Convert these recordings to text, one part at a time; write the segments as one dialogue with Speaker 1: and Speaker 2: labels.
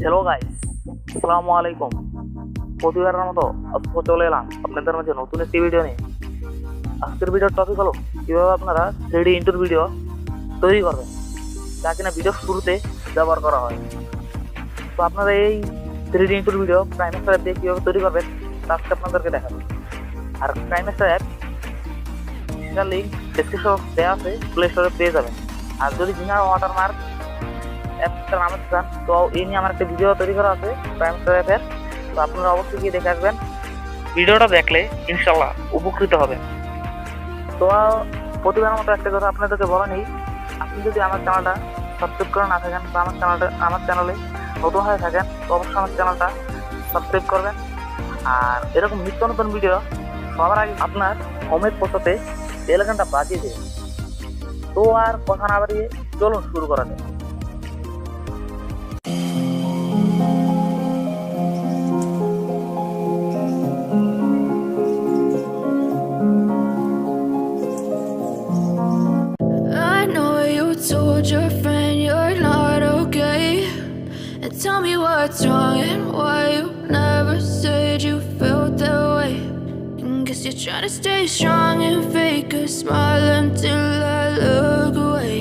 Speaker 1: Hello guys, আসসালামু আলাইকুম। প্রতিবারের মতো আজকে চলে এলাম আপনাদের মাঝে নতুন একটি ভিডিও নিয়ে। আজকের ভিডিওর টপিক হলো কীভাবে আপনারা 3D ইন্ট্রো ভিডিও তৈরি করবেন, যা কিনা ভিডিওর শুরুতে ব্যবহার করা হয়। তো আপনারা এই 3D ইন্ট্রো ভিডিও কিনেমাস্টার অ্যাপ দিয়ে কীভাবে তৈরি করবেন তা আজকে আপনাদেরকে দেখাবো। আর কিনেমাস্টার অ্যাপ সেটার লিঙ্ক ডেসক্রিপশন দেওয়া আছে, প্লে স্টোরে পেয়ে যাবেন। আর যদি জিনার ওয়াটারমার্ক অ্যাপটা নামাতে চান তো এই নিয়ে আমার একটা ভিডিও তৈরি করা আছে কিনেমাস্টার অ্যাপের, তো আপনারা অবশ্যই গিয়ে দেখে আসবেন। ভিডিওটা দেখলে ইনশাল্লাহ উপকৃত হবেন। তো প্রতিবারের মতো একটা কথা আপনাদেরকে বলা নেই, আপনি যদি আমার চ্যানেলটা সাবস্ক্রাইব করে না থাকেন বা আমার চ্যানেলে নতুন হয়ে থাকেন তো অবশ্যই আমার চ্যানেলটা সাবস্ক্রাইব করবেন। আর এরকম নিত্য নতুন ভিডিও সবার আগে আপনার হোমে পৌঁছাতে বেল আইকনটা বাজিয়ে দেবেন। তো আর কথা না বাড়িয়ে চলুন শুরু করা যাক।
Speaker 2: Told your friend you're not okay, and tell me what's wrong and why you never said you felt that way. And guess you're trying to stay strong and fake a smile until I look away.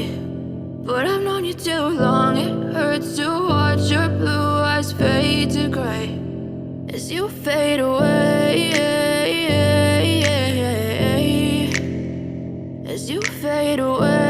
Speaker 2: But I've known you too long, it hurts to watch your blue eyes fade to gray as you fade away, as you fade away.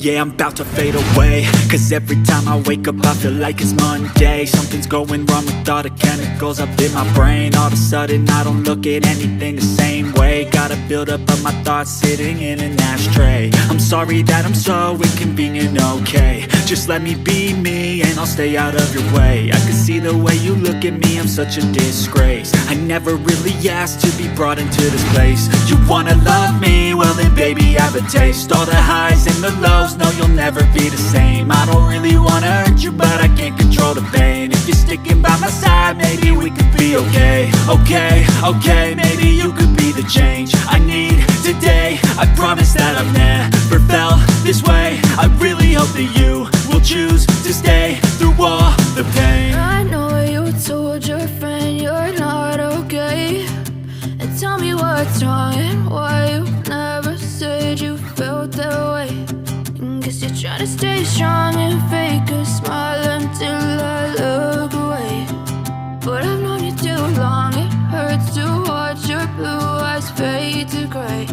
Speaker 3: Yeah, I'm about to fade away, cause every time I wake up I feel like it's Monday. Something's going wrong with all the chemicals up in my brain. All of a sudden I don't look at anything the same way. Gotta build up of my thoughts sitting in an ashtray. I'm sorry that I'm so inconvenient, okay. Just let me be me and I'll stay out of your way. I can see the way you look at me, I'm such a disgrace. I never really asked to be brought into this place. You wanna love me? Well then baby I have a taste. All the highs and the lows, no you'll never be the same. I don't really wanna hurt you but I can't control the pain. If you're sticking by my side maybe we could be okay. Okay, maybe you could be the change I need today. I promise that I've never felt this way. I really hope that you will choose to stay through all the pain.
Speaker 2: I know you told your friend you're not okay, and tell me what's wrong and why you never said you felt that way. And guess you're trying to stay strong and fake a smile until I look away. But I've known you too long, it hurts to watch your blue eyes fade to gray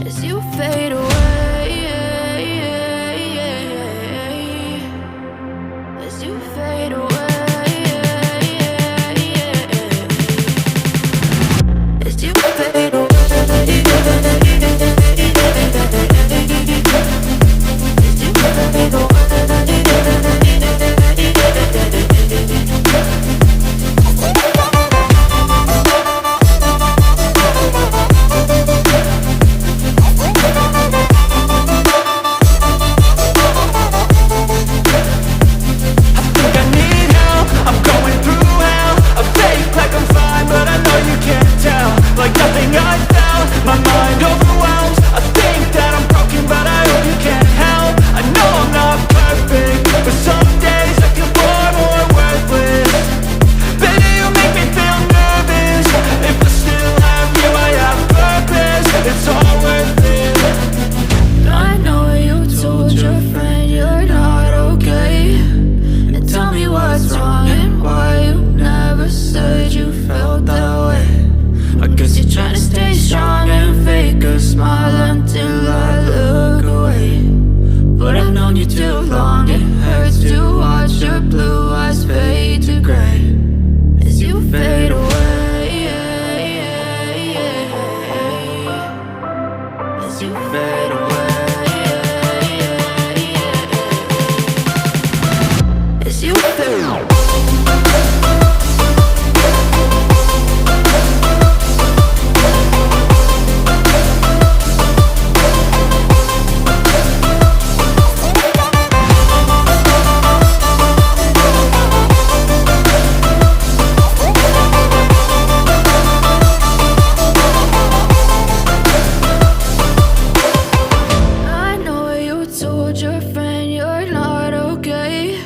Speaker 2: as you fade away, as you fade away, as you fade away. your friend, you're not okay.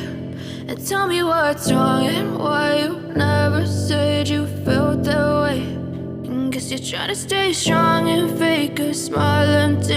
Speaker 2: And tell me what's wrong and why you never said you felt that way. And guess you're trying to stay strong and fake a smile until